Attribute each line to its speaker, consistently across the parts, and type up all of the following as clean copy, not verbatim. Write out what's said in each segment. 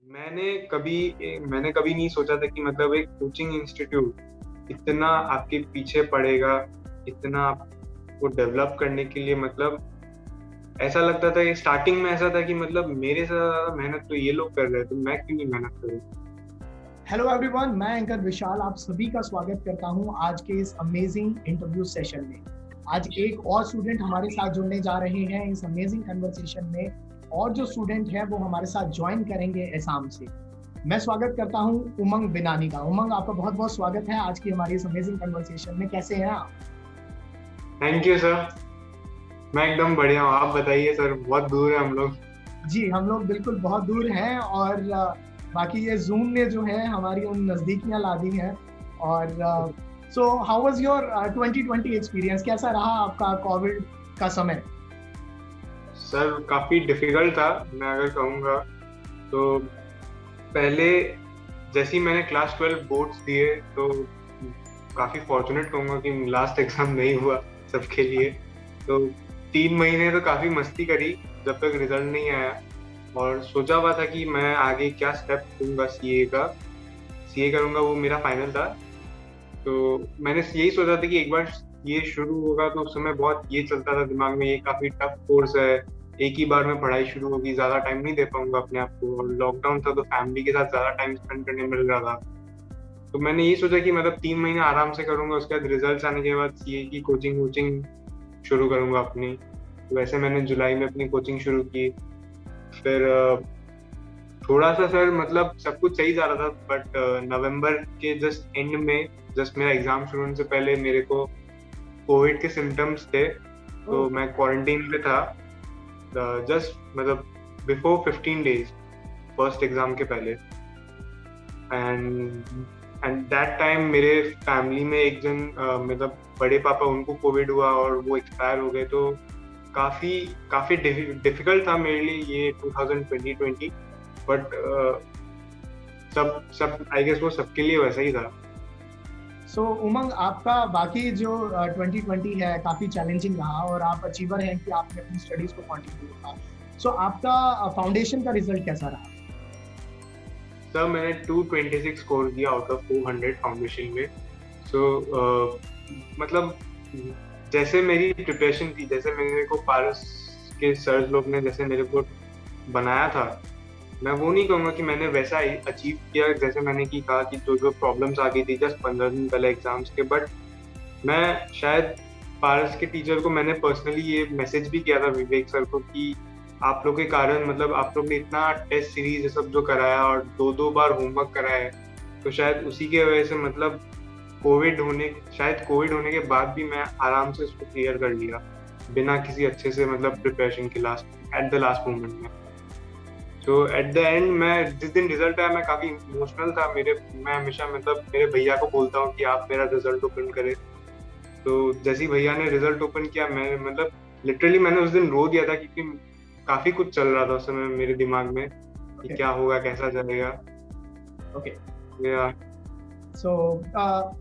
Speaker 1: मैंने कभी नहीं सोचा था कि मतलब एक कोचिंग इंस्टीट्यूट इतना आपके पीछे पड़ेगा, इतना आपको डेवलप करने के लिए। मतलब ऐसा लगता था कि स्टार्टिंग में ऐसा था कि मतलब मेरे से ज्यादा मेहनत तो ये लोग कर रहे हैं, तो मैं क्यों नहीं मेहनत करूँ।
Speaker 2: हेलो एवरीवन, मैं एंकर विशाल आप सभी का स्वागत करता हूं आज के इस अमेजिंग इंटरव्यू सेशन में। आज एक और स्टूडेंट हमारे साथ जुड़ने जा रहे हैं इस अमेजिंग कन्वर्सेशन में, और जो स्टूडेंट है वो हमारे साथ ज्वाइन करेंगे असम से। मैं स्वागत करता हूं उमंग बिनानी का। उमंग, आपका बहुत बहुत स्वागत है आज की हमारी इस अमेजिंग कन्वर्सेशन में। कैसे हैं आप?
Speaker 1: Thank you sir. मैं एकदम बढ़िया हूँ, आप बताइए सर, बहुत दूर है हम लोग।
Speaker 2: जी, हम लोग बिल्कुल बहुत दूर हैं, और बाकी ये जूम ने जो है हमारी उन नज़दीकियां ला दी हैं। और so how was your 2020 experience? कैसा रहा आपका कोविड का समय?
Speaker 1: सर काफी डिफिकल्ट था, मैं अगर कहूँगा तो। पहले जैसे ही मैंने क्लास 12 बोर्ड्स दिए तो काफी फॉर्चुनेट कहूंगा कि लास्ट एग्जाम नहीं हुआ सबके लिए। तो 3 महीने तो काफी मस्ती करी जब तक रिजल्ट नहीं आया। और सोचा हुआ था कि मैं आगे क्या स्टेप लूंगा, सीए का। सीए करूंगा, वो मेरा फाइनल था। तो मैंने यही सोचा था कि एक बार ये शुरू होगा तो उस समय बहुत ये चलता था दिमाग में, ये काफी टफ कोर्स है, एक ही बार में पढ़ाई शुरू होगी, ज्यादा टाइम नहीं दे पाऊंगा अपने आप को। और लॉकडाउन था तो फैमिली के साथ ज्यादा टाइम स्पेंड करने मिल रहा था। तो मैंने यही सोचा कि मतलब 3 महीने आराम से करूंगा, उसके बाद रिजल्ट आने के बाद सीए की कोचिंग वोचिंग शुरू करूंगा अपनी। तो वैसे मैंने जुलाई में अपनी कोचिंग शुरू की। फिर थोड़ा सा सर मतलब सब कुछ सही जा रहा था, बट नवंबर के जस्ट एंड में, जस्ट मेरा एग्जाम शुरू होने से पहले मेरे को कोविड के सिम्टम्स थे। तो मैं क्वारंटीन पे था, जस्ट मतलब बिफोर 15 डेज, फर्स्ट एग्जाम के पहले। एंड एंड दैट टाइम मेरे फैमिली में एक जन मतलब बड़े पापा, उनको कोविड हुआ और वो एक्सपायर हो गए। तो काफी काफी डिफिकल्ट था मेरे लिए ये 2020। बट सब सब आई गेस वो सबके लिए वैसा ही था।
Speaker 2: सो उमंग, आपका बाकी जो 2020 है काफ़ी चैलेंजिंग रहा, और आप अचीवर हैं कि आपने अपनी स्टडीज़ को कंटिन्यू रखा। सो आपका फाउंडेशन का रिजल्ट कैसा रहा?
Speaker 1: सर मैंने 226 स्कोर किया आउट ऑफ 400 फाउंडेशन में। सो मतलब जैसे मेरी प्रिपरेशन थी, जैसे मेरे को पारस के सर लोग ने जैसे मेरे को बनाया था, मैं वो नहीं कहूँगा कि मैंने वैसा ही अचीव किया जैसे मैंने की कहा कि जो जो प्रॉब्लम्स आ गई थी जस्ट 15 दिन पहले एग्जाम्स के। बट मैं शायद पारस के टीचर को मैंने पर्सनली ये मैसेज भी किया था, विवेक सर को, कि आप लोग के कारण मतलब आप लोग ने इतना टेस्ट सीरीज ये सब जो कराया और दो दो बार होमवर्क कराया है, तो शायद उसी की वजह से मतलब कोविड होने के बाद भी मैं आराम से उसको क्लियर कर लिया, बिना किसी अच्छे से मतलब प्रिपरेशन के, last at the last moment में। तो एट द एंड मैं जिस दिन रिजल्ट आया मैं काफी इमोशनल था। मैं हमेशा मतलब मेरे भैया को बोलता हूँ कि आप मेरा रिजल्ट ओपन करें। तो जैसे ही भैया ने रिजल्ट ओपन किया, मैं मतलब लिटरली मैंने उस दिन रो दिया था, क्योंकि काफी कुछ चल रहा था उस समय मेरे दिमाग में कि
Speaker 2: ओके।
Speaker 1: क्या होगा, कैसा चलेगा।
Speaker 2: ओके।
Speaker 1: या
Speaker 2: सो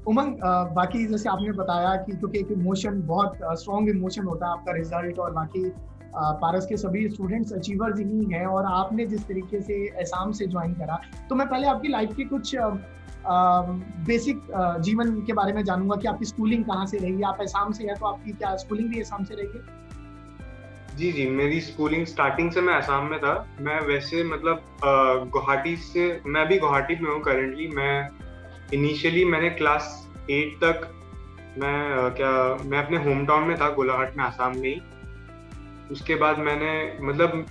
Speaker 2: उमंग, बाकी जैसे आपने बताया कि क्योंकि एक इमोशन, बहुत स्ट्रॉन्ग इमोशन होता है आपका रिजल्ट, और बाकी पारस के सभी स्टूडेंट्स अचीवर्स ही हैं, और आपने जिस तरीके से असम से ज्वाइन करा, तो मैं पहले आपकी लाइफ की कुछ बेसिक जीवन के बारे में जानूंगा कि आपकी स्कूलिंग कहाँ से रही। आप असम से हैं तो आपकी क्या स्कूलिंग भी असम से रही है?
Speaker 1: जी जी, मेरी स्कूलिंग स्टार्टिंग से मैं असम में था। मैं वैसे मतलब गुवाहाटी से, मैं अभी गुवाहाटी में हूँ करेंटली। मैं इनिशियली मैंने क्लास 8 तक मैं अपने होम टाउन में था, गोलाघाट में, आसाम में ही। उसके बाद मैंने मतलब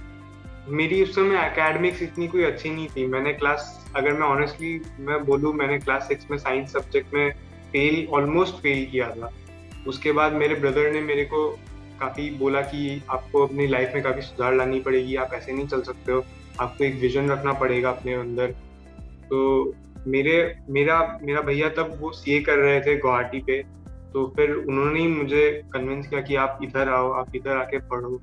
Speaker 1: मेरी उस समय एकेडमिक्स इतनी कोई अच्छी नहीं थी। मैंने अगर मैं ऑनेस्टली मैं बोलूँ, मैंने क्लास 6 में साइंस सब्जेक्ट में ऑलमोस्ट फेल किया था। उसके बाद मेरे ब्रदर ने मेरे को काफ़ी बोला कि आपको अपनी लाइफ में काफ़ी सुधार लानी पड़ेगी, आप ऐसे नहीं चल सकते हो, आपको एक विजन रखना पड़ेगा अपने अंदर। तो मेरे मेरा मेरा भैया तब वो सीए कर रहे थे गुवाहाटी पे। तो फिर उन्होंने ही मुझे कन्विंस किया कि आप इधर आओ, आप इधर आके पढ़ो।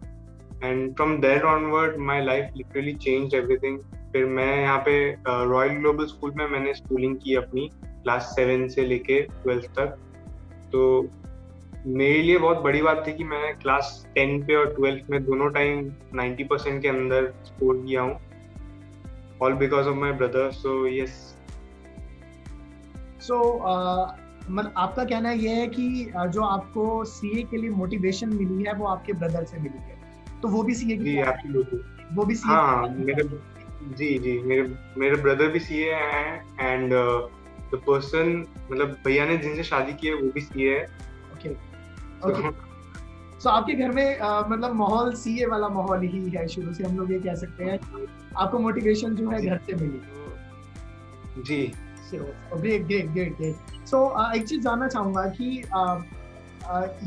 Speaker 1: And from there onward my life literally change everything. फिर मैं यहाँ पे रॉयल ग्लोबल स्कूल में मैंने स्कूलिंग की अपनी, क्लास 7 से लेके 12th तक। तो मेरे लिए बहुत बड़ी बात थी कि मैंने क्लास 10 पे और 12th में दोनों टाइम 90% के अंदर स्कोर किया हूँ। all because of my brother. So yes.
Speaker 2: सो मतलब आपका कहना ये है कि जो आपको सीए के लिए मोटिवेशन मिली है वो आपके ब्रदर से मिली है, तो वो भी सीए की
Speaker 1: जी
Speaker 2: तैयारी,
Speaker 1: एब्सोल्युटली।
Speaker 2: वो भी सीए
Speaker 1: हाँ मेरे, जी जी, मेरे मेरे ब्रदर भी सीए हैं, एंड द पर्सन, मतलब भैया ने जिनसे शादी की है वो भी सीए है।
Speaker 2: Okay okay.
Speaker 1: So,
Speaker 2: सो आपके घर में मतलब माहौल सीए वाला माहौल ही है शुरू से, हम लोग ये कह सकते हैं। आपको मोटिवेशन जो है
Speaker 1: जी
Speaker 2: घर से मिली।
Speaker 1: जी।
Speaker 2: Great great great great. So एक चीज जानना चाहूंगा कि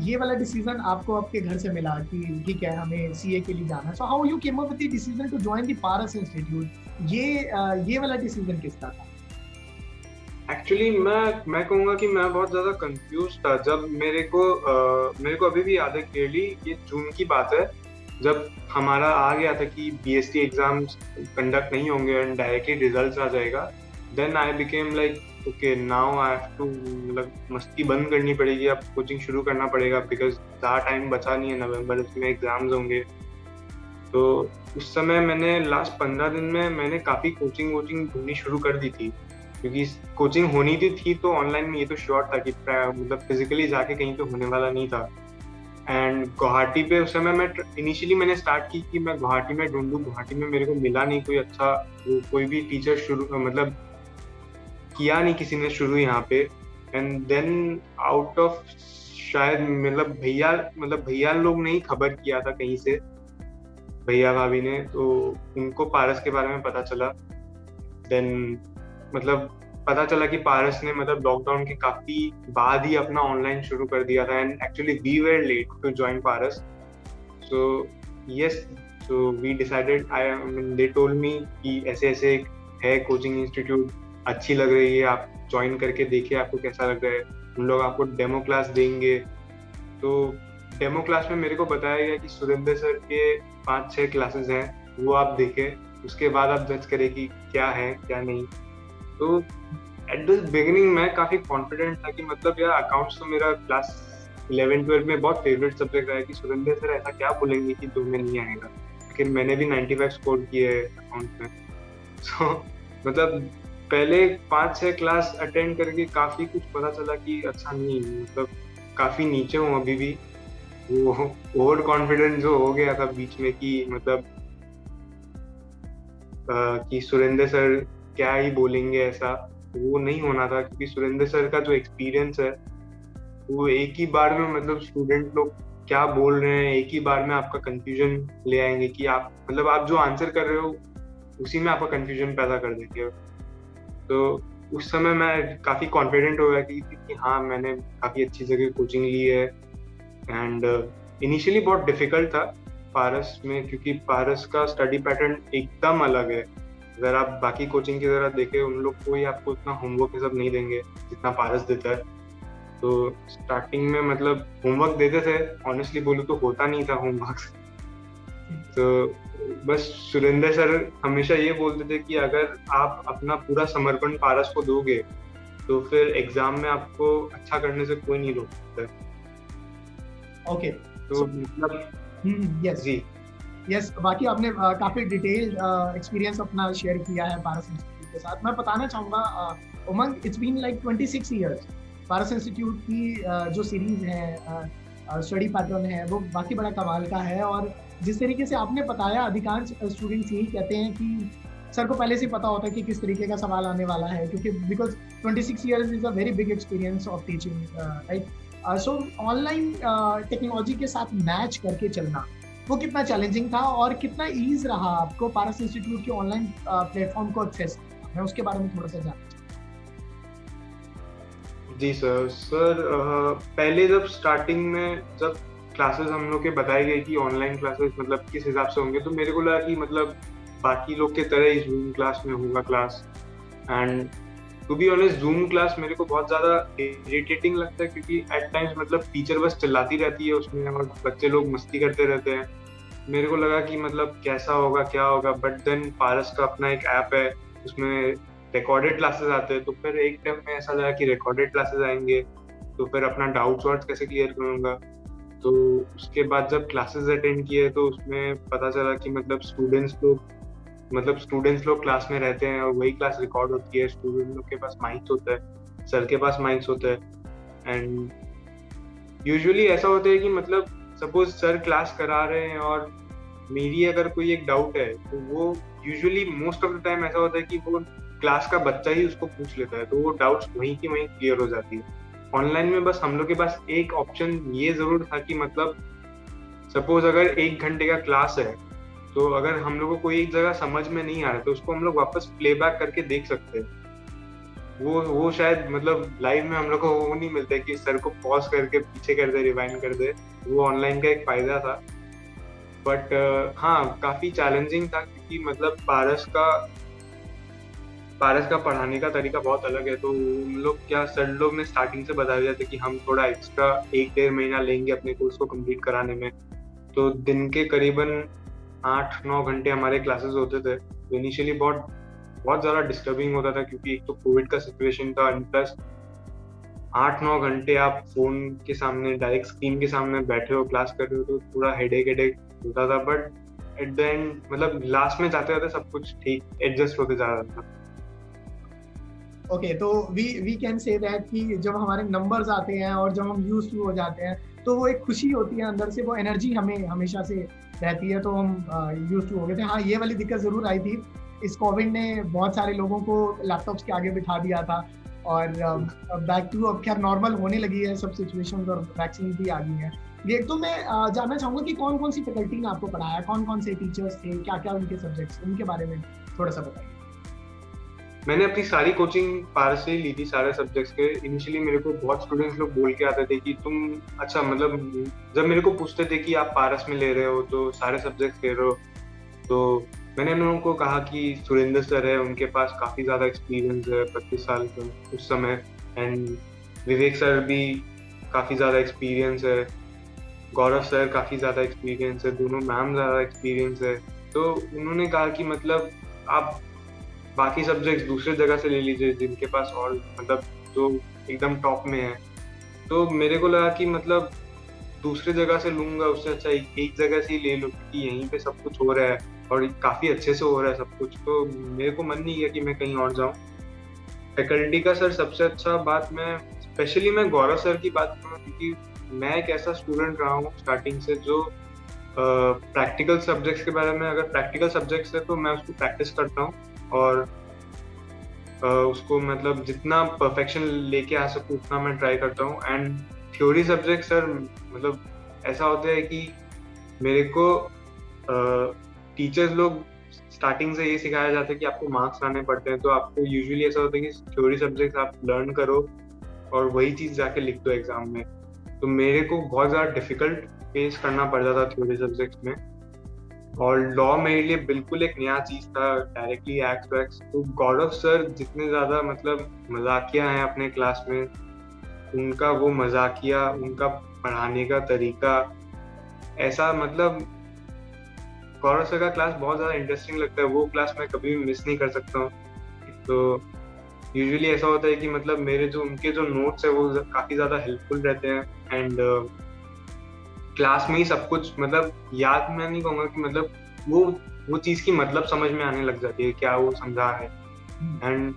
Speaker 2: ये वाला डिसीजन आपको आपके घर से मिला कि ठीक है हमें सीए के लिए जाना है, so how you came up with the decision to join the Paras institute, ये वाला डिसीजन किसका था?
Speaker 1: एक्चुअली मैं कहूँगा कि मैं बहुत ज़्यादा कंफ्यूज था जब मेरे को अभी भी याद है क्लियरली, ये जून की बात है, जब हमारा आ गया था कि बीएसटी एग्जाम्स कंडक्ट नहीं होंगे एंड डायरेक्टली रिजल्ट्स आ जाएगा। Then I became like okay, now I have to, मतलब मस्ती बंद करनी पड़ेगी, अब कोचिंग शुरू करना पड़ेगा, बिकॉज ज़्यादा टाइम बचा नहीं है, नवंबर उसमें एग्जाम्स होंगे। तो उस समय मैंने लास्ट 15 दिन में मैंने काफ़ी कोचिंग वोचिंग ढूंढनी शुरू कर दी थी, क्योंकि कोचिंग होनी थी तो ऑनलाइन में ये तो श्योर था कि मतलब फिजिकली जाके कहीं पे होने वाला नहीं था। एंड गुवाहाटी पे उस समय मैं इनिशियली मैंने स्टार्ट की कि मैं गुवाहाटी में ढूंढूं, गुवाहाटी में मेरे को मिला नहीं कोई अच्छा, कोई भी टीचर शुरू, मतलब किया नहीं किसी ने शुरू यहाँ पे। एंड देन आउट ऑफ, शायद मतलब भैया लोग ने ही खबर किया था कहीं से, भैया भाभी ने, तो उनको पारस के बारे में पता चला। देन मतलब पता चला कि पारस ने मतलब लॉकडाउन के काफी बाद ही अपना ऑनलाइन शुरू कर दिया था, and actually we were late to join Paras. So yes, so we decided, I mean they told me कि ऐसे ऐसे है कोचिंग इंस्टीट्यूट, अच्छी लग रही है, आप ज्वाइन करके देखिए आपको कैसा लग रहा है, उन लोग आपको डेमो क्लास देंगे। तो डेमो क्लास में मेरे को बताया गया कि सुरेंद्र सर के 5-6 क्लासेस हैं, वो आप देखें, उसके बाद आप जज करें कि क्या है क्या नहीं। तो एट द बिगिनिंग मैं काफी कॉन्फिडेंट था कि मतलब यार अकाउंट्स तो मेरा क्लास 11-12 में बहुत फेवरेट सब्जेक्ट रहा है, कि सुरेंद्र सर ऐसा क्या बोलेंगे कि 2 में नहीं आएगा, लेकिन मैंने भी 95 स्कोर किए है अकाउंट में। सो मतलब पहले 5-6 क्लास अटेंड करके काफी कुछ पता चला कि अच्छा नहीं, मतलब काफी नीचे हूँ अभी भी। वो ओवर कॉन्फिडेंस जो हो गया था बीच में कि मतलब कि सुरेंद्र सर क्या ही बोलेंगे, ऐसा वो नहीं होना था, क्योंकि सुरेंद्र सर का जो एक्सपीरियंस है वो एक ही बार में, मतलब स्टूडेंट लोग क्या बोल रहे हैं एक ही बार में आपका कंफ्यूजन ले आएंगे, कि आप मतलब आप जो आंसर कर रहे हो उसी में आपका कंफ्यूजन पैदा कर देंगे। तो उस समय मैं काफी कॉन्फिडेंट हो गया कि हाँ मैंने काफी अच्छी जगह कोचिंग ली है। एंड इनिशियली बहुत डिफिकल्ट था पारस में, क्योंकि पारस का स्टडी पैटर्न एकदम अलग है। अगर आप बाकी कोचिंग की तरह देखें, उन लोग कोई आपको उतना होमवर्क ये सब नहीं देंगे जितना पारस देता है। तो स्टार्टिंग में मतलब होमवर्क देते थे, ऑनेस्टली बोलूँ तो होता नहीं था होमवर्क। तो बस सुरेंद्र सर हमेशा ये बोलते थे कि अगर आप अपना पूरा समर्पण पारस को दोगे तो फिर एग्जाम में आपको अच्छा करने से कोई नहीं रोक सकता।
Speaker 2: ओके,
Speaker 1: तो मतलब
Speaker 2: यस
Speaker 1: जी
Speaker 2: यस, बाकी आपने काफी डिटेल एक्सपीरियंस अपना शेयर किया है पारस इंस्टीट्यूट के साथ। मैं बताना चाहूंगा Umang, it's been like 26 years. Paras institute की जो सीरीज है, स्टडी पैटर्न है, वो बाकी बड़ा कमाल का है। और जिस तरीके से आपने बताया, अधिकांश स्टूडेंट्स यही कहते हैं कि सर को पहले से पता होता है कि किस तरीके का सवाल आने वाला है, क्योंकि because 26 years is a very big experience of teaching, right. So online technology के साथ मैच करके चलना वो कितना चैलेंजिंग था, और कितना ईज रहा आपको पारस इंस्टीट्यूट के ऑनलाइन प्लेटफॉर्म को एक्सेस करना? मैं उसके बारे में थोड़ा सा जानना चाहूँगा।
Speaker 1: जी सर पहले जब स्टार्टिंग में जब क्लासेस हम लोग के बताए गए कि ऑनलाइन क्लासेस मतलब किस हिसाब से होंगे, तो मेरे को लगा कि मतलब बाकी लोग के तरह ही जूम क्लास में होगा क्लास। And to be honest Zoom class मेरे को बहुत ज्यादा इरिटेटिंग लगता है, क्योंकि एट टाइम्स मतलब टीचर बस चिल्लाती रहती है उसमें और बच्चे लोग मस्ती करते रहते हैं। मेरे को लगा कि मतलब कैसा होगा क्या होगा, बट देन पारस का अपना एक ऐप है, उसमें रिकॉर्डेड क्लासेस आते हैं। तो फिर एक टाइम में ऐसा लगा कि रिकॉर्डेड क्लासेस आएंगे तो फिर अपना डाउट्स वाउट्स कैसे क्लियर करूंगा। तो उसके बाद जब क्लासेस अटेंड किए तो उसमें पता चला कि मतलब स्टूडेंट्स लोग मतलब स्टूडेंट्स लोग क्लास में रहते हैं और वही क्लास रिकॉर्ड होती है, स्टूडेंट लोग के पास माइक्स होता है, सर के पास माइक्स होता है। एंड यूजुअली ऐसा होता है कि मतलब सपोज सर क्लास करा रहे हैं और मेरी अगर कोई एक डाउट है तो वो usually most of the time ऐसा होता है कि वो क्लास का बच्चा ही उसको पूछ लेता है, तो वो डाउट्स वहीं की वहीं क्लियर हो जाती है। ऑनलाइन में बस हम लोग के पास एक ऑप्शन ये जरूर था कि मतलब सपोज अगर 1 घंटे का क्लास है तो अगर हम लोग को कोई एक जगह समझ में नहीं आ रहा तो उसको हम लोग वापस प्लेबैक करके देख सकते हैं। वो शायद मतलब लाइव में हम लोग को वो नहीं मिलता है कि सर को पॉज करके पीछे कर दे, रिवाइंड कर दे। वो ऑनलाइन का एक फायदा था। बट हाँ, काफी चैलेंजिंग था क्योंकि मतलब पारस का पढ़ाने का तरीका बहुत अलग है। तो हम लोग क्या, सर लोग ने स्टार्टिंग से बता दिया था कि हम थोड़ा एक्स्ट्रा 1-1.5 महीना लेंगे अपने कोर्स को कंप्लीट कराने में। तो दिन के करीबन 8-9 घंटे हमारे क्लासेस होते थे। तो इनिशियली बहुत बहुत ज़्यादा डिस्टर्बिंग होता था क्योंकि एक तो कोविड का सिचुएशन था, प्लस 8-9 घंटे आप फोन के सामने, डायरेक्ट स्क्रीन के सामने बैठे हो, क्लास कर रहे हो, तो थोड़ा हेडेक होता था। बट एट द एंड मतलब लास्ट में जाते जाते सब कुछ ठीक एडजस्ट होते जा रहा था।
Speaker 2: ओके, तो वी कैन से दैट कि जब हमारे नंबर्स आते हैं और जब हम यूज्ड टू हो जाते हैं तो वो एक खुशी होती है अंदर से, वो एनर्जी हमें हमेशा से रहती है, तो हम यूज्ड टू हो गए थे। हाँ, ये वाली दिक्कत जरूर आई थी, इस कोविड ने बहुत सारे लोगों को लैपटॉप्स के आगे बिठा दिया था और बैक टू अब खैर नॉर्मल होने लगी है सब सिचुएशंस और वैक्सीन भी आ गई है। ये तो मैं जानना चाहूंगा कि कौन कौन सी फैकल्टी ने आपको पढ़ाया, कौन कौन से टीचर्स थे, क्या क्या उनके सब्जेक्ट्स, उनके बारे में थोड़ा सा बताइए।
Speaker 1: मैंने अपनी सारी कोचिंग पारस से ही ली थी, सारे सब्जेक्ट्स के। इनिशियली मेरे को बहुत स्टूडेंट्स लोग बोल के आते थे कि तुम, अच्छा मतलब जब मेरे को पूछते थे कि आप पारस में ले रहे हो तो सारे सब्जेक्ट्स ले रहे हो, तो मैंने उन लोगों को कहा कि सुरेंद्र सर है, उनके पास काफ़ी ज़्यादा एक्सपीरियंस है, 25 साल का उस समय। एंड विवेक सर भी काफ़ी ज़्यादा एक्सपीरियंस है, गौरव सर काफ़ी ज़्यादा एक्सपीरियंस है, दोनों मैम ज़्यादा एक्सपीरियंस है। तो उन्होंने कहा कि मतलब आप बाकी सब्जेक्ट्स दूसरे जगह से ले लीजिए जिनके पास और मतलब जो एकदम टॉप में है। तो मेरे को लगा कि मतलब दूसरे जगह से लूंगा उससे अच्छा एक जगह से ही ले लूँ, क्योंकि यहीं पे सब कुछ हो रहा है और काफ़ी अच्छे से हो रहा है सब कुछ। तो मेरे को मन नहीं किया कि मैं कहीं और जाऊँ। फैकल्टी का सर सबसे अच्छा बात, मैं गौरव सर की बात करूँ क्योंकि मैं एक ऐसा स्टूडेंट रहा हूँ स्टार्टिंग से जो प्रैक्टिकल सब्जेक्ट्स के बारे में, अगर प्रैक्टिकल सब्जेक्ट्स है तो मैं उसको प्रैक्टिस करता हूँ और उसको मतलब जितना परफेक्शन लेके आ सकूँ उतना मैं ट्राई करता हूँ। एंड थ्योरी सब्जेक्ट सर मतलब ऐसा होता है कि मेरे को टीचर्स लोग स्टार्टिंग से ये सिखाया जाता है कि आपको मार्क्स लाने पड़ते हैं, तो आपको यूजुअली ऐसा होता है कि थ्योरी सब्जेक्ट आप लर्न करो और वही चीज़ जाके लिख दो एग्जाम में। तो मेरे को बहुत ज़्यादा डिफिकल्ट फेस करना पड़ जाता थ्योरी सब्जेक्ट्स में। और लॉ मेरे लिए बिल्कुल एक नया चीज था, डायरेक्टली एक्ट टू एक्ट। तो गौरव सर जितने ज्यादा मतलब मजाकिया हैं अपने क्लास में, उनका वो मजाकिया, उनका पढ़ाने का तरीका ऐसा, मतलब गौरव सर का क्लास बहुत ज्यादा इंटरेस्टिंग लगता है। वो क्लास मैं कभी भी मिस नहीं कर सकता हूँ। तो यूजुअली ऐसा होता है कि मतलब उनके जो नोट्स है वो काफी ज्यादा हेल्पफुल रहते हैं। एंड क्लास में ही सब कुछ मतलब याद, मैं नहीं कहूँगा कि मतलब वो चीज़ की मतलब समझ में आने लग जाती है क्या वो समझा है। एंड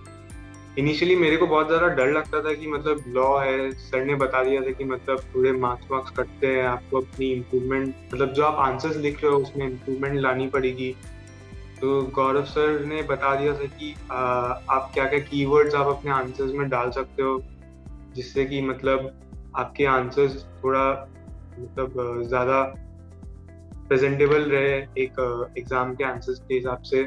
Speaker 1: इनिशियली मेरे को बहुत ज़्यादा डर लगता था कि मतलब लॉ है, सर ने बता दिया था कि मतलब थोड़े मार्क्स कटते हैं, आपको अपनी इम्प्रूवमेंट, मतलब जो आप आंसर्स लिख रहे हो उसमें इम्प्रूवमेंट लानी पड़ेगी। तो गौरव सर ने बता दिया था कि आप क्या क्या कीवर्ड्स आप अपने आंसर्स में डाल सकते हो जिससे कि मतलब आपके आंसर्स थोड़ा मतलब ज़्यादा प्रेजेंटेबल रहे एक एग्जाम के आंसर्स के हिसाब से।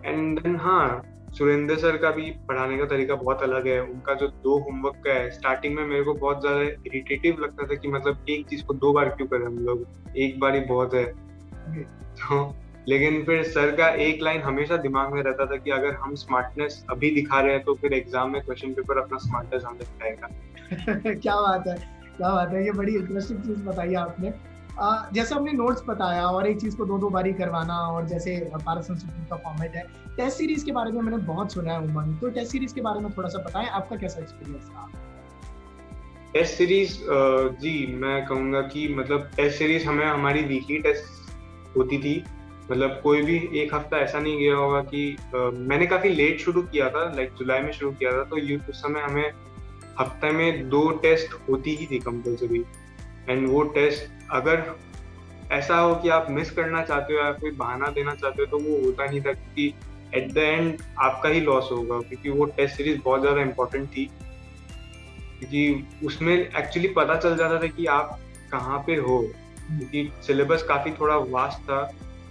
Speaker 1: एंड देन हाँ, सुरेंद्र सर का भी पढ़ाने का तरीका बहुत अलग है। उनका जो 2 होमवर्क का है, स्टार्टिंग में मेरे को बहुत ज़्यादा इरिटेटिव लगता था कि मतलब एक चीज़ को 2 बार क्यों करें हम लोग, एक बार ही बहुत है। तो लेकिन फिर सर का एक लाइन हमेशा दिमाग में रहता था कि अगर हम स्मार्टनेस अभी दिखा रहे हैं तो फिर एग्जाम में क्वेश्चन पेपर अपना स्मार्टनेस हमें दिखाएगा।
Speaker 2: क्या बात है, क्या बात है, ये बड़ी इंटरेस्टिंग चीज बताई आपने। जैसे आपने नोट्स बताया और एक चीज को 2-2 बारी करवाना, और जैसे पारस इंस्टीट्यूट का फॉर्मेट है, टेस्ट सीरीज के बारे में मैंने बहुत सुना है उमंग, तो टेस्ट सीरीज के बारे में थोड़ा सा बताएं, आपका कैसा एक्सपीरियंस रहा?
Speaker 1: टेस्ट सीरीज, जी मैं कहूँगा कि मतलब टेस्ट सीरीज हमें हमारी वीकली टेस्ट होती थी मतलब कोई भी एक हफ्ता ऐसा नहीं गया होगा कि मैंने काफी लेट शुरू किया था, लाइक जुलाई में शुरू किया था, तो उस समय हमें हफ्ते में 2 टेस्ट होती ही थी कंपल्सरी। एंड वो टेस्ट अगर ऐसा हो कि आप मिस करना चाहते हो या कोई बहाना देना चाहते हो तो वो होता नहीं था, क्योंकि एट द एंड आपका ही लॉस होगा, क्योंकि वो टेस्ट सीरीज बहुत ज्यादा इंपॉर्टेंट थी। क्योंकि उसमें एक्चुअली पता चल जाता था कि आप कहाँ पे हो, क्योंकि सिलेबस काफी थोड़ा वास्ट था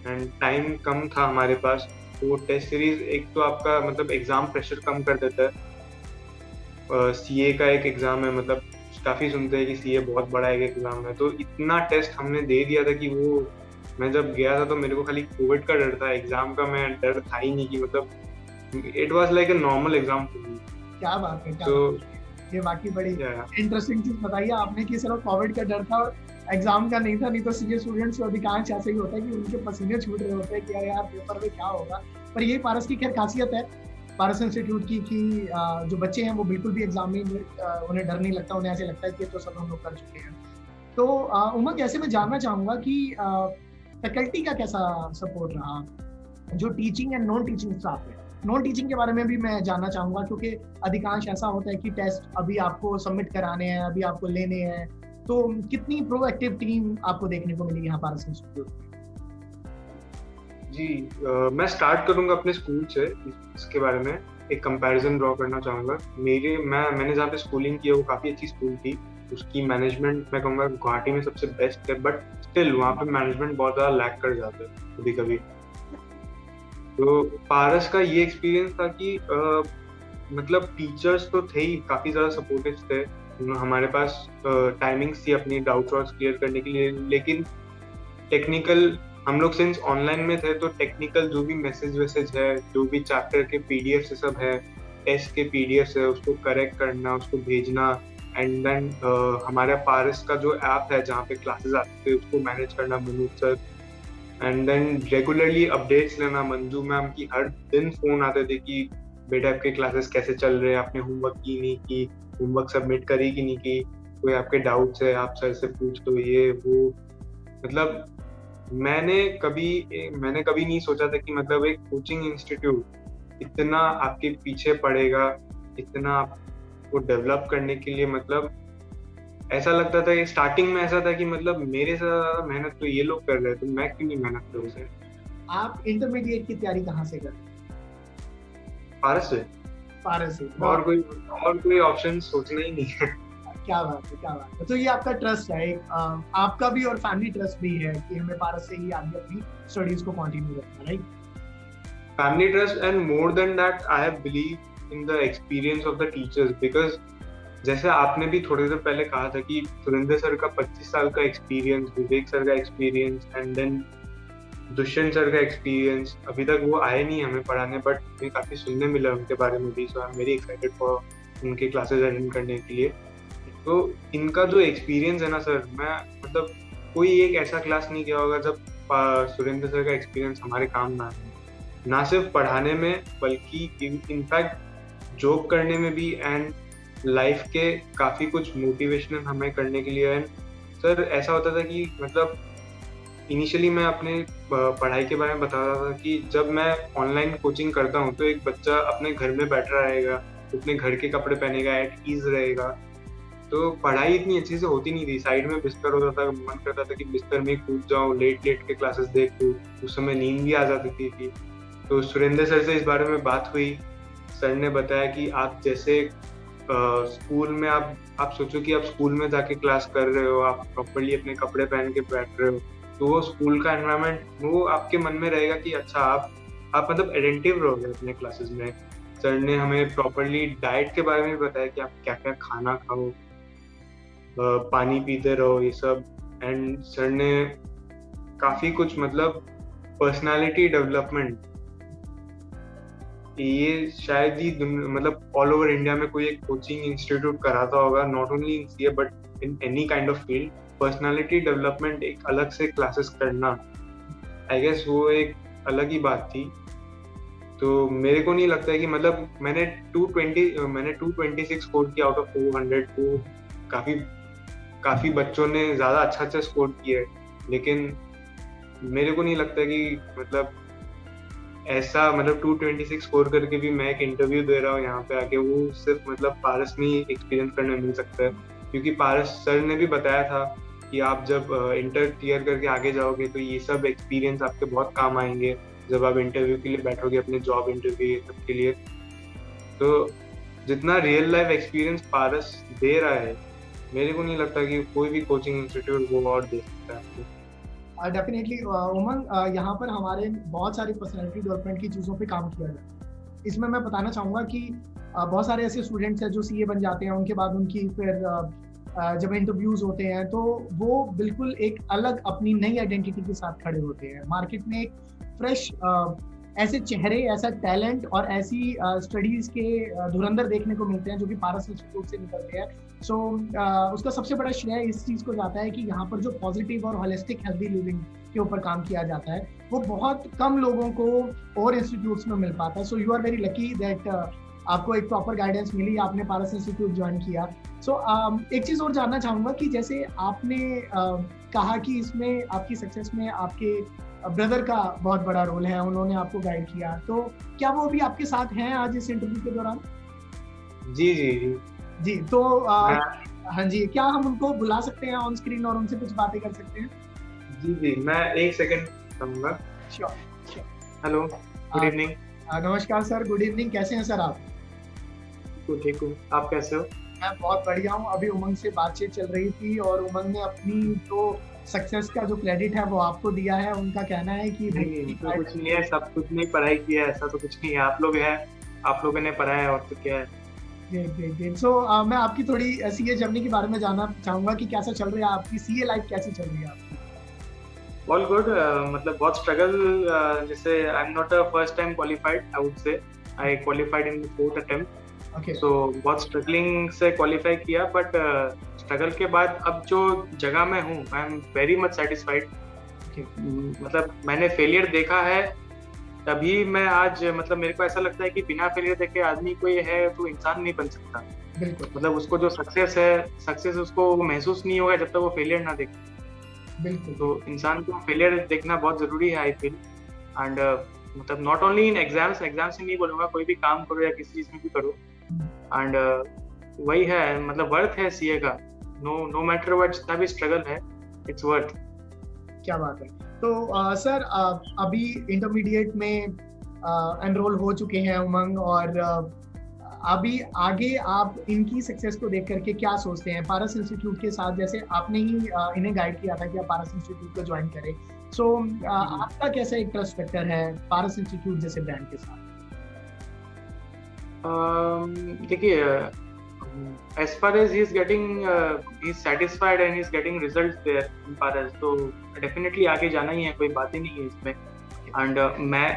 Speaker 1: एंड टाइम कम था हमारे पास। तो वो टेस्ट सीरीज एक तो आपका मतलब एग्जाम प्रेशर कम कर देता है। सीए का एक एग्जाम है, मतलब काफी सुनते हैं कि सीए बहुत बड़ा एक एग्जाम है, तो इतना टेस्ट हमने दे दिया था कि वो, मैं जब गया था तो मेरे को खाली कोविड का डर था, एग्जाम का मैं डर था ही नहीं, कि मतलब it was like a normal exam for me.
Speaker 2: क्या बात है, क्या
Speaker 1: तो
Speaker 2: बात है। ये वाकई बड़ी इंटरेस्टिंग चीज बताइए आपने कि सिर्फ कोविड का डर था और एग्जाम का नहीं था। नहीं तो सीए स्टूडेंट्स अधिकांश ऐसे ही होता है कि उनके पसीने छूट रहे होते हैं कि अरे यार पेपर में क्या होगा। पर यही पारस की खैर खासियत है पारस इंस्टीट्यूट की कि जो बच्चे हैं वो बिल्कुल भी एग्जाम में उन्हें डर नहीं लगता, उन्हें ऐसे लगता है कि ये तो सब हम लोग कर चुके हैं। तो उमंग, ऐसे मैं जानना चाहूंगा कि फैकल्टी का कैसा सपोर्ट रहा, जो teaching and non teaching staff है। नॉन टीचिंग के बारे में भी मैं जानना चाहूंगा, क्योंकि अधिकांश ऐसा होता है कि टेस्ट अभी आपको सबमिट कराने हैं, अभी आपको लेने हैं। तो कितनी प्रोएक्टिव टीम आपको देखने को मिली यहाँ पारस इंस्टीट्यूट में?
Speaker 1: जी, मैं स्टार्ट करूंगा अपने स्कूल से। इसके बारे में एक कंपैरिजन ड्रॉ करना चाहूंगा। मैंने जहाँ पे स्कूलिंग की है वो काफ़ी अच्छी स्कूल थी। उसकी मैनेजमेंट मैं कहूँगा गुवाहाटी में सबसे बेस्ट है, बट स्टिल वहाँ पे मैनेजमेंट बहुत ज़्यादा लैक कर जाता है कभी कभी। तो पारस का ये एक्सपीरियंस था कि मतलब टीचर्स तो थे ही, काफ़ी ज़्यादा सपोर्टिव थे। हमारे पास टाइमिंग्स थी अपनी डाउट्स और क्लियर करने के लिए, लेकिन टेक्निकल, हम लोग सिंस ऑनलाइन में थे तो टेक्निकल जो भी मैसेज है, जो भी चैप्टर के पीडीएफ से सब है, टेस्ट के पीडीएफ है, उसको करेक्ट करना, उसको भेजना। एंड देन हमारे पारस का जो ऐप है जहाँ पे क्लासेस आते थे उसको मैनेज करना Manoj sir. And then regularly updates लेना, मंजू मैम की हर दिन फोन आते थे कि बेटा आपके क्लासेस कैसे चल रहे हैं, आपने होमवर्क की नहीं की, होमवर्क सबमिट करी कि नहीं की, कोई आपके डाउट्स है आप सर से पूछ लो, ये वो। मतलब मैंने कभी नहीं सोचा था कि मतलब एक कोचिंग इंस्टीट्यूट इतना आपके पीछे पड़ेगा, इतना आपको डेवलप करने के लिए। मतलब ऐसा लगता था, स्टार्टिंग में ऐसा था कि मतलब मेरे से ज्यादा मेहनत तो ये लोग कर रहे हैं, तो मैं क्यों नहीं मेहनत करूँ सर।
Speaker 2: आप इंटरमीडिएट की तैयारी कहाँ से कर?
Speaker 1: पारस से।
Speaker 2: पारस से।
Speaker 1: और कोई ऑप्शन सोचना ही नहीं है।
Speaker 2: क्या बात है, क्या बात है। तो ये आपका ट्रस्ट है, आपका भी और फैमिली ट्रस्ट भी है कि हमें पारस से ही आगे अपनी स्टडीज को कंटिन्यू रखना, right?
Speaker 1: Family trust and more than that I have believe in the experience of the teachers, because जैसे आपने भी थोड़ी देर पहले कहा था कि सुरेंद्र सर का 25 साल का एक्सपीरियंस, विवेक सर का experience and then Dushyant sir का एक्सपीरियंस, अभी तक वो आए नहीं हमें पढ़ाने, बट हमें काफी सुनने मिला उनके बारे में भी। So I am very excited for उनके क्लासेस अटेंड करने के लिए। तो इनका जो एक्सपीरियंस है ना सर, मैं मतलब कोई एक ऐसा क्लास नहीं किया होगा जब सुरेंद्र सर का एक्सपीरियंस हमारे काम ना आए, ना सिर्फ पढ़ाने में बल्कि इनफैक्ट जोक करने में भी, एंड लाइफ के काफी कुछ मोटिवेशनल हमें करने के लिए। एंड सर ऐसा होता था कि मतलब इनिशियली मैं अपने पढ़ाई के बारे में बता रहा था कि जब मैं ऑनलाइन कोचिंग करता हूँ तो एक बच्चा अपने घर में बैठा रहेगा, अपने घर के कपड़े पहनेगा, एट ईज रहेगा, तो पढ़ाई इतनी अच्छी से होती नहीं थी। साइड में बिस्तर होता था, मन करता था कि बिस्तर में कूद जाऊं, लेट के क्लासेस देख लूं, उस समय नींद भी आ जाती थी। तो सुरेंद्र सर से इस बारे में बात हुई। सर ने बताया कि आप जैसे स्कूल में आप सोचो कि आप स्कूल में जाके क्लास कर रहे हो, आप प्रॉपर्ली अपने कपड़े पहन के बैठ रहे हो, तो वो स्कूल का एनवायरनमेंट वो आपके मन में रहेगा कि अच्छा आप मतलब अटेंटिव रहोगे अपने क्लासेस में। सर ने हमें प्रॉपर्ली डाइट के बारे में बताया कि आप क्या क्या खाना खाओ, पानी पीते रहो, ये सब। एंड सर ने काफी कुछ मतलब पर्सनालिटी डेवलपमेंट, ये शायद ही मतलब ऑल ओवर इंडिया में कोई एक कोचिंग इंस्टीट्यूट कराता होगा, not only in CA but in any kind of field. Personality development एक अलग से क्लासेस करना, आई गेस वो एक अलग ही बात थी। तो मेरे को नहीं लगता है कि मतलब मैंने 226 स्कोर किया आउट ऑफ 400, तो काफी बच्चों ने ज्यादा अच्छा स्कोर किया है, लेकिन मेरे को नहीं लगता कि मतलब ऐसा मतलब 226 स्कोर करके भी मैं एक इंटरव्यू दे रहा हूँ यहाँ पे आके, वो सिर्फ मतलब पारस में ही एक्सपीरियंस करने मिल सकता है। क्योंकि पारस सर ने भी बताया था कि आप जब इंटर क्लियर करके आगे जाओगे तो ये सब एक्सपीरियंस आपके बहुत काम आएंगे जब आप इंटरव्यू के लिए बैठोगे, अपने जॉब इंटरव्यू ये सब के लिए। तो जितना रियल लाइफ एक्सपीरियंस पारस दे रहा है, मेरे को नहीं लगता कि कोई भी कोचिंग इंस्टीट्यूट वो और दे सकता है आपको।
Speaker 2: डेफिनेटली उमंग, यहाँ पर हमारे बहुत सारी पर्सनैलिटी डेवलपमेंट की चीज़ों पे काम किया जाता है। इसमें मैं बताना चाहूँगा कि बहुत सारे ऐसे स्टूडेंट्स हैं जो सीए बन जाते हैं, उनके बाद उनकी फिर जब इंटरव्यूज होते हैं तो वो बिल्कुल एक अलग अपनी नई आइडेंटिटी के साथ खड़े होते हैं। मार्केट में एक फ्रेश ऐसे चेहरे, ऐसा टैलेंट और ऐसी स्टडीज के धुरंधर देखने को मिलते हैं जो कि पारस इंस्टीट्यूट से निकलते हैं। सो उसका सबसे बड़ा श्रेय इस चीज़ को जाता है कि यहाँ पर जो पॉजिटिव और होलिस्टिक हेल्दी लिविंग के ऊपर काम किया जाता है वो बहुत कम लोगों को और इंस्टीट्यूट्स में मिल पाता है। So you are very lucky that आपको एक प्रॉपर गाइडेंस मिली, आपने पारस इंस्टीट्यूट ज्वाइन किया। सो एक चीज़ और जानना चाहूँगा कि जैसे आपने कहा कि इसमें आपकी सक्सेस में आपके ब्रदर का बहुत बड़ा रोल है, उन्होंने आपको गाइड किया, तो क्या वो अभी आपके साथ हैं आज इस इंटरव्यू के दौरान?
Speaker 1: जी जी जी
Speaker 2: जी, तो हाँ जी, क्या हम उनको बुला सकते हैं ऑन स्क्रीन और उनसे कुछ बातें कर सकते हैं?
Speaker 1: जी जी, मैं एक सेकंड कहूँगा।
Speaker 2: Sure sure.
Speaker 1: Hello, good evening.
Speaker 2: नमस्कार सर, गुड इवनिंग। कैसे हैं सर आप?
Speaker 1: ठीक हूँ, आप कैसे हो?
Speaker 2: मैं बहुत बढ़िया हूँ। अभी उमंग से बातचीत चल रही थी और उमंग ने अपनी जो सक्सेस का जो क्रेडिट है वो आपको दिया है। उनका कहना है कि
Speaker 1: नहीं, तो कुछ नहीं है, सब कुछ नहीं पढ़ाई किया है, ऐसा तो कुछ नहीं है। आप लोग हैं, आप लोगों ने पढ़ा है, और तो क्या है।
Speaker 2: सो मैं आपकी थोड़ी सीए जर्नी के बारे में जानना चाहूंगा कि कैसा चल रही है आपकी सीए लाइफ, कैसी चल रही है आपकी?
Speaker 1: All good. मतलब बहुत स्ट्रगल, जैसे I am not a first time qualified, I would say I qualified in the fourth attempt. So बहुत स्ट्रगलिंग से क्वालिफाई किया, बट स्ट्रगल के बाद अब जो जगह में हूँ आई एम वेरी मच सेटिस्फाइड। मतलब मैंने फेलियर देखा है तभी मैं आज, मतलब मेरे को ऐसा लगता है कि बिना फेलियर देखे आदमी कोई है तो इंसान नहीं बन सकता।
Speaker 2: बिल्कुल।
Speaker 1: मतलब उसको जो सक्सेस है, सक्सेस उसको महसूस नहीं होगा जब तक वो फेलियर ना देखे।
Speaker 2: बिल्कुल।
Speaker 1: तो इंसान को फेलियर देखना बहुत जरूरी है आई फील। एंड मतलब नॉट ओनली इन एग्जाम्स से नहीं बोलूंगा, कोई भी काम करो या किसी चीज में भी करो। एंड वही है, मतलब वर्थ है सीए का। नो मैटर व्हाट, जितना भी स्ट्रगल है, इट्स वर्थ।
Speaker 2: क्या बात है। तो सर अभी इंटरमीडिएट में एनरोल हो चुके हैं उमंग, और अभी आगे आप इनकी सक्सेस को देख करके क्या सोचते हैं पारस इंस्टीट्यूट के साथ? जैसे आपने ही इन्हें गाइड किया था कि आप पारस इंस्टीट्यूट को ज्वाइन करें, सो आपका कैसा एक ट्रस्ट फैक्टर है पारस इंस्टीट्यूट जैसे ब्रांड के साथ?
Speaker 1: देखिए, as far as he is getting he's satisfied and he's getting results there in Paras, तो definitely आगे जाना ही है, कोई बात ही नहीं है इसमें। एंड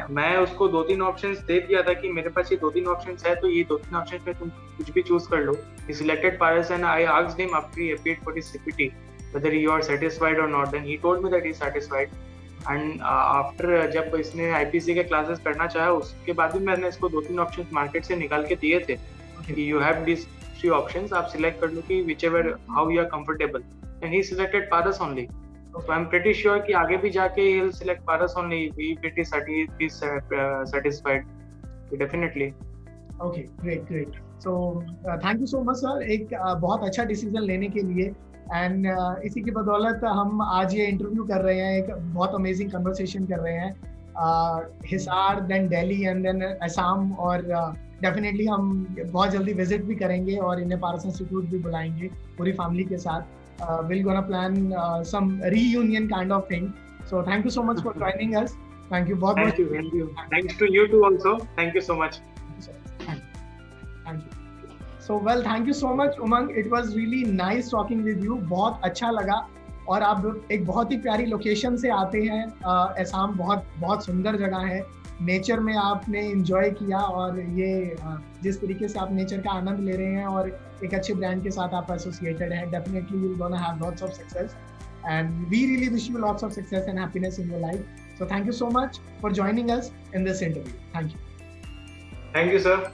Speaker 1: मैं उसको 2-3 ऑप्शंस दे दिया था कि मेरे पास ये 2-3 ऑप्शंस है, तो ये 2-3 ऑप्शंस में तुम कुछ भी चूज कर लो। He selected Paras and I asked him after he appeared for his CPT whether you are satisfied or not, then he told me that he is satisfied. And after जब इसने IPC के classes करना चाहा, उसके बाद भी मैंने इसको 2-3 ऑप्शंस मार्केट से निकाल के दिए थे कि यू हैव दिस 3 ऑप्शंस, आप सिलेक्ट कर लो कि whichever how you are comfortable, and he selected Paras only. So I am pretty sure कि आगे भी जाके he will select Paras only, we pretty satisfied definitely.
Speaker 2: Okay, great. So thank you so much sir, एक बहुत अच्छा डिसीजन लेने के लिए। एंड इसी की बदौलत हम आज ये इंटरव्यू कर रहे हैं, एक बहुत अमेजिंग कन्वर्सेशन कर रहे हैं। Hisar, then Delhi and then Assam, और डेफिनेटली हम बहुत जल्दी विजिट भी करेंगे और इन्हें पारस इंस्टीट्यूट भी बुलाएंगे पूरी फैमिली के साथ। Will gonna plan some reunion kind of thing. So thank you so much for joining us. Thank you बहुत बहुत।
Speaker 1: Thanks to you too also, thank you so much.
Speaker 2: Thank you. So well, thank you so much Umang, it was really nice talking with you, बहुत अच्छा लगा। और आप एक बहुत ही प्यारी लोकेशन से आते हैं, असम बहुत सुंदर जगह है, नेचर में आपने एंजॉय किया, और ये जिस तरीके से आप नेचर का आनंद ले रहे हैं और एक अच्छे ब्रांड के साथ आप एसोसिएटेड हैं, definitely you will gonna have lots of success, and we really wish you lots of success and happiness in your life. So thank you so much for joining us in this interview. Thank you.
Speaker 1: Thank you sir.